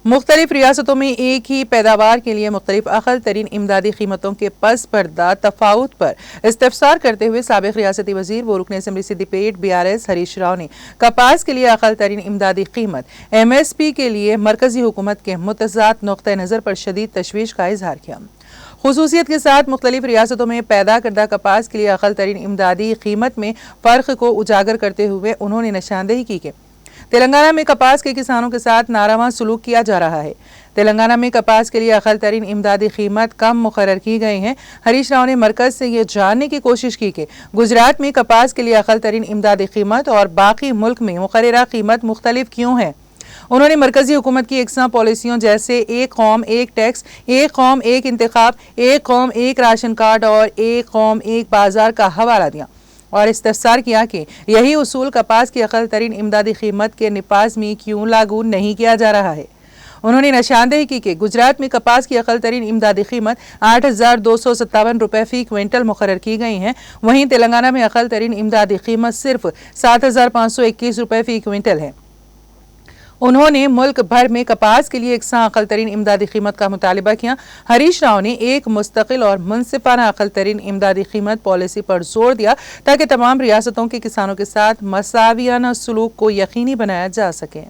مختلف ریاستوں میں ایک ہی پیداوار کے لیے مختلف اقل ترین امدادی قیمتوں کے پس پردہ تفاوت پر استفسار کرتے ہوئے سابق ریاستی وزیر و رکن اسمبلی سدی پیٹ BRS ہریش راؤ نے کپاس کے لیے اقل ترین امدادی قیمت MSP کے لیے مرکزی حکومت کے متضاد نقطہ نظر پر شدید تشویش کا اظہار کیا۔ خصوصیت کے ساتھ مختلف ریاستوں میں پیدا کردہ کپاس کے لیے اقل ترین امدادی قیمت میں فرق کو اجاگر کرتے ہوئے انہوں نے نشاندہی کی کہ تلنگانہ میں کپاس کے کسانوں کے ساتھ ناروا سلوک کیا جا رہا ہے۔ تلنگانہ میں کپاس کے لیے اقل ترین امدادی قیمت کم مقرر کی گئی ہیں۔ ہریش راؤ نے مرکز سے یہ جاننے کی کوشش کی کہ گجرات میں کپاس کے لیے اقل ترین امدادی قیمت اور باقی ملک میں مقررہ قیمت مختلف کیوں ہے۔ انہوں نے مرکزی حکومت کی یکساں پالیسیوں جیسے ایک قوم ایک ٹیکس، ایک قوم ایک انتخاب، ایک قوم ایک راشن کارڈ اور ایک قوم ایک بازار کا حوالہ دیا اور استفسار کیا کہ یہی اصول کپاس کی اقل ترین امدادی قیمت کے نفاذ میں کیوں لاگو نہیں کیا جا رہا ہے۔ انہوں نے نشاندہی کی کہ گجرات میں کپاس کی اقل ترین امدادی قیمت 8,257 روپے فی کوئنٹل مقرر کی گئی ہیں، وہیں تلنگانہ میں اقل ترین امدادی قیمت صرف 7,521 روپے فی کوئنٹل ہے۔ انہوں نے ملک بھر میں کپاس کے لیے یکساں اقل ترین امدادی قیمت کا مطالبہ کیا۔ ہریش راؤ نے ایک مستقل اور منصفانہ اقل ترین امدادی قیمت پالیسی پر زور دیا تاکہ تمام ریاستوں کے کسانوں کے ساتھ مساویانہ سلوک کو یقینی بنایا جا سکے۔